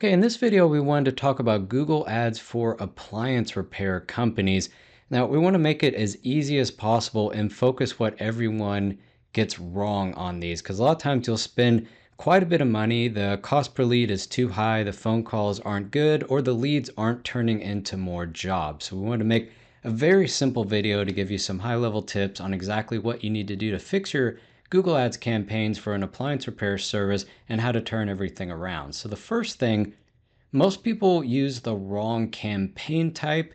Okay, in this video, we wanted to talk about Google Ads for appliance repair companies. Now, we want to make it as easy as possible and focus what everyone gets wrong on these, because a lot of times you'll spend quite a bit of money, the cost per lead is too high, the phone calls aren't good, or the leads aren't turning into more jobs. So we wanted to make a very simple video to give you some high-level tips on exactly what you need to do to fix your Google Ads campaigns for an appliance repair service and how to turn everything around. So the first thing, most people use the wrong campaign type.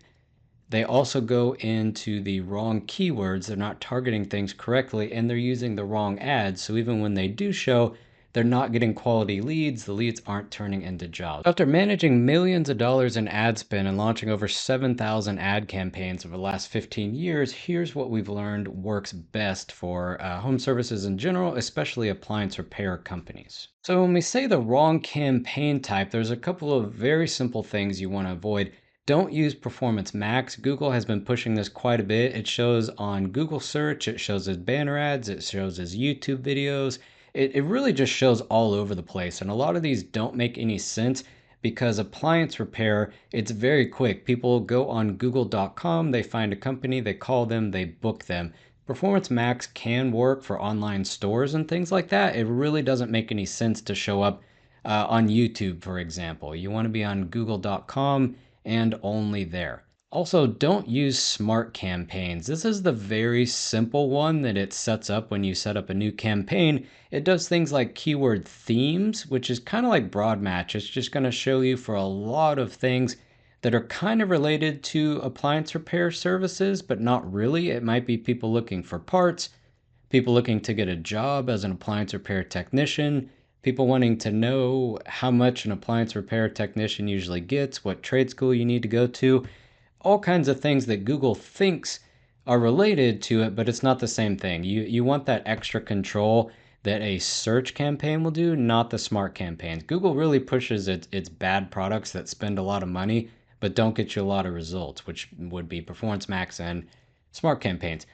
They also go into the wrong keywords. They're not targeting things correctly and they're using the wrong ads. So even when they do show, they're not getting quality leads. The leads aren't turning into jobs. After managing millions of dollars in ad spend and launching over 7,000 ad campaigns over the last 15 years, here's what we've learned works best for home services in general, especially appliance repair companies. So when we say the wrong campaign type, there's a couple of very simple things you want to avoid. Don't use Performance Max. Google has been pushing this quite a bit. It shows on Google search, it shows as banner ads, it shows as YouTube videos. It really just shows all over the place. And a lot of these don't make any sense because appliance repair, it's very quick. People go on google.com, they find a company, they call them, they book them. Performance Max can work for online stores and things like that. It really doesn't make any sense to show up on YouTube, for example. You want to be on google.com and only there. Also, don't use smart campaigns. This is the very simple one that it sets up when you set up a new campaign. It does things like keyword themes, which is kind of like broad match. It's just going to show you for a lot of things that are kind of related to appliance repair services, but not really. It might be people looking for parts, people looking to get a job as an appliance repair technician, people wanting to know how much an appliance repair technician usually gets, what trade school you need to go to, all kinds of things that Google thinks are related to it, but it's not the same thing. You want that extra control that a search campaign will do, not the smart campaigns. Google really pushes its bad products that spend a lot of money but don't get you a lot of results, which would be Performance Max and smart campaigns.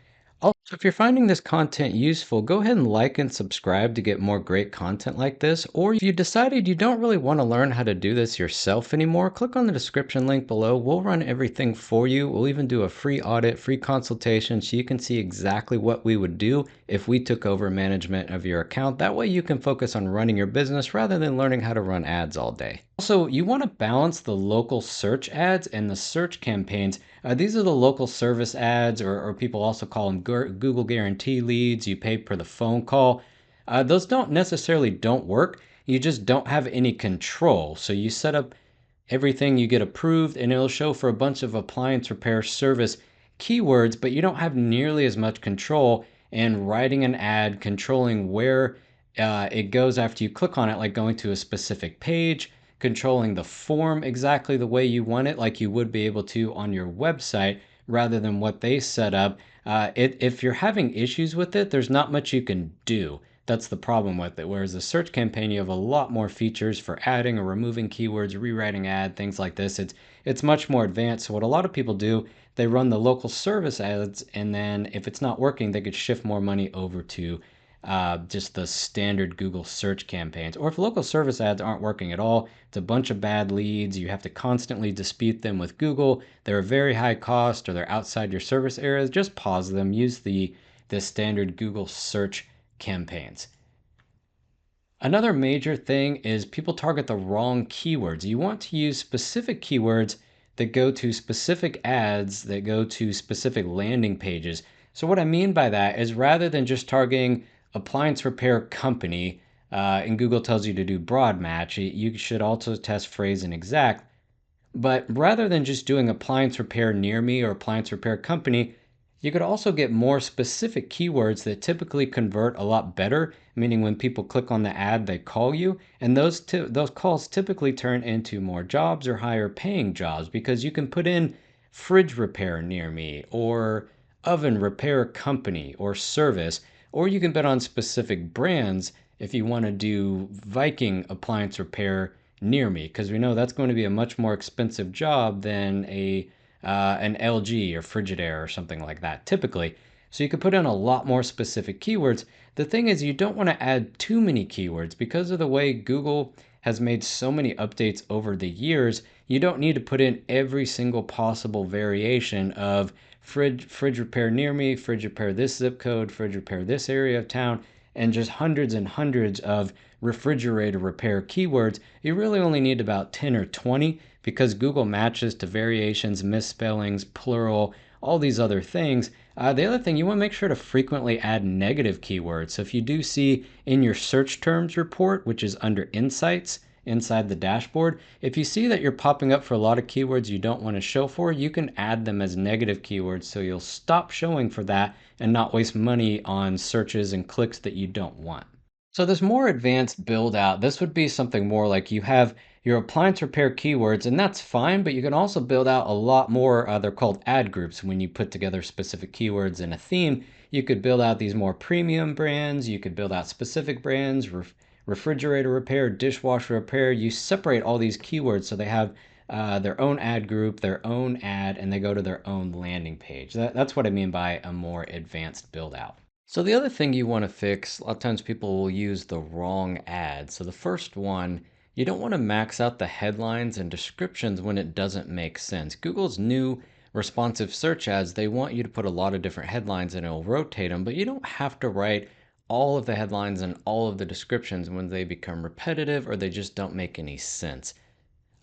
Also, if you're finding this content useful, go ahead and like and subscribe to get more great content like this. Or if you decided you don't really want to learn how to do this yourself anymore, click on the description link below. We'll run everything for you. We'll even do a free audit, free consultation, so you can see exactly what we would do if we took over management of your account. That way you can focus on running your business rather than learning how to run ads all day. Also, you want to balance the local search ads and the search campaigns. These are the local service ads, or people also call them Google Guarantee leads. You pay per the phone call. Those don't necessarily don't work. You just don't have any control. So you set up everything, you get approved, and it'll show for a bunch of appliance repair service keywords, but you don't have nearly as much control in writing an ad, controlling where it goes after you click on it, like going to a specific page, controlling the form exactly the way you want it, like you would be able to on your website, rather than what they set up. If you're having issues with it, there's not much you can do. That's the problem with it. Whereas the search campaign, you have a lot more features for adding or removing keywords, rewriting ad, things like this. It's much more advanced. So what a lot of people do, they run the local service ads, and then if it's not working, they could shift more money over to just the standard Google search campaigns. Or if local service ads aren't working at all, it's a bunch of bad leads. You have to constantly dispute them with Google. They're a very high cost or they're outside your service areas. Just pause them. Use the standard Google search campaigns. Another major thing is people target the wrong keywords. You want to use specific keywords that go to specific ads that go to specific landing pages. So what I mean by that is rather than just targeting appliance repair company, and Google tells you to do broad match, you should also test phrase and exact. But rather than just doing appliance repair near me or appliance repair company, you could also get more specific keywords that typically convert a lot better, meaning when people click on the ad, they call you. And those calls typically turn into more jobs or higher paying jobs because you can put in fridge repair near me or oven repair company or service, or you can bet on specific brands if you want to do Viking appliance repair near me, because we know that's going to be a much more expensive job than an LG or Frigidaire or something like that, typically. So you could put in a lot more specific keywords. The thing is, you don't want to add too many keywords because of the way Google has made so many updates over the years, you don't need to put in every single possible variation of fridge repair near me, fridge repair this zip code, fridge repair this area of town, and just hundreds and hundreds of refrigerator repair keywords. You really only need about 10 or 20 because Google matches to variations, misspellings, plural, all these other things. The other thing, you want to make sure to frequently add negative keywords. So if you do see in your search terms report, which is under insights inside the dashboard, if you see that you're popping up for a lot of keywords you don't want to show for, you can add them as negative keywords so you'll stop showing for that and not waste money on searches and clicks that you don't want. So this more advanced build out, this would be something more like you have your appliance repair keywords, and that's fine, but you can also build out a lot more. They're called ad groups. When you put together specific keywords in a theme, you could build out these more premium brands. You could build out specific brands, refrigerator repair, dishwasher repair. You separate all these keywords so they have their own ad group, their own ad, and they go to their own landing page. That's what I mean by a more advanced build out. So the other thing you want to fix, a lot of times people will use the wrong ad. So the first one, you don't want to max out the headlines and descriptions when it doesn't make sense. Google's new responsive search ads, they want you to put a lot of different headlines and it'll rotate them, but you don't have to write all of the headlines and all of the descriptions when they become repetitive or they just don't make any sense.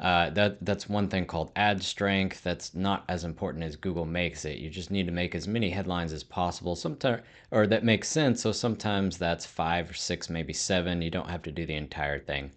That's one thing called ad strength. That's not as important as Google makes it. You just need to make as many headlines as possible. Sometimes, or that makes sense. So sometimes that's 5 or 6, maybe 7. You don't have to do the entire thing.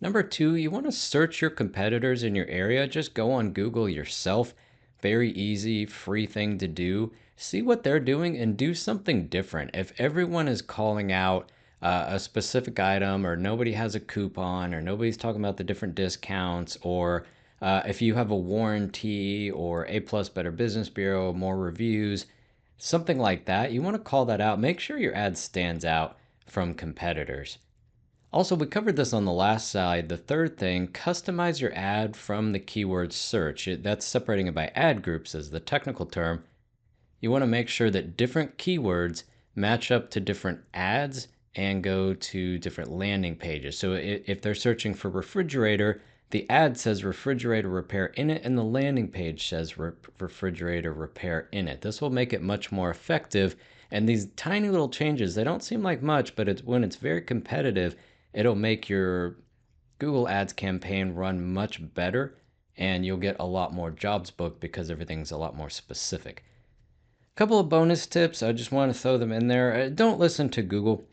Number 2, you want to search your competitors in your area. Just go on Google yourself. Very easy, free thing to do. See what they're doing and do something different. If everyone is calling out a specific item, or nobody has a coupon, or nobody's talking about the different discounts, or if you have a warranty, or A plus Better Business Bureau, more reviews, something like that, you want to call that out. Make sure your ad stands out from competitors. Also, we covered this on the last slide. The third thing, customize your ad from the keyword search. That's separating it by ad groups as the technical term. You want to make sure that different keywords match up to different ads and go to different landing pages. So if they're searching for refrigerator, the ad says refrigerator repair in it, and the landing page says refrigerator repair in it. This will make it much more effective. And these tiny little changes, they don't seem like much, but when it's very competitive, it'll make your Google Ads campaign run much better, and you'll get a lot more jobs booked because everything's a lot more specific. Couple of bonus tips, I just want to throw them in there. Don't listen to Google.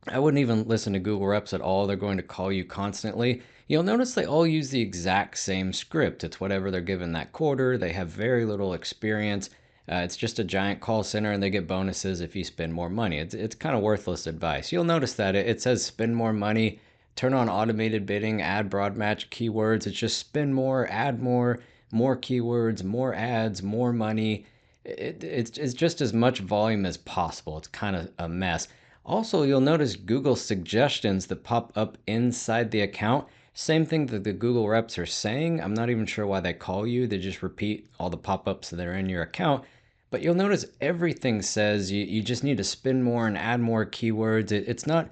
I wouldn't even listen to Google reps at all. They're going to call you constantly. You'll notice they all use the exact same script. It's whatever they're given that quarter. They have very little experience. It's just a giant call center, and they get bonuses if you spend more money. It's kind of worthless advice. You'll notice that it says spend more money, turn on automated bidding, add broad match keywords. It's just spend more, add more, more keywords, more ads, more money. It's just as much volume as possible. It's kind of a mess. Also, you'll notice Google suggestions that pop up inside the account. Same thing that the Google reps are saying. I'm not even sure why they call you. They just repeat all the pop-ups that are in your account. But you'll notice everything says you just need to spend more and add more keywords. It's not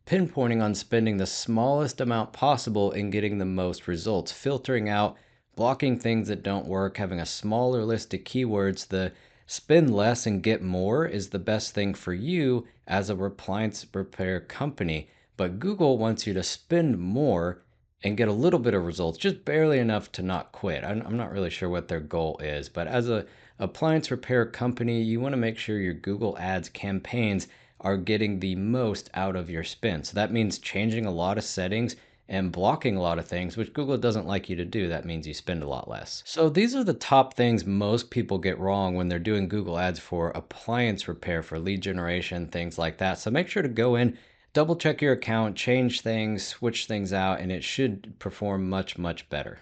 pinpointing on spending the smallest amount possible and getting the most results. Filtering out, blocking things that don't work, having a smaller list of keywords. The spend less and get more is the best thing for you as a appliance repair company. But Google wants you to spend more and get a little bit of results, just barely enough to not quit. I'm not really sure what their goal is, but as a appliance repair company, you want to make sure your Google Ads campaigns are getting the most out of your spend. So that means changing a lot of settings and blocking a lot of things, which Google doesn't like you to do. That means you spend a lot less. So these are the top things most people get wrong when they're doing Google Ads for appliance repair, for lead generation, things like that. So make sure to go in, double check your account, change things, switch things out, and it should perform much, much better.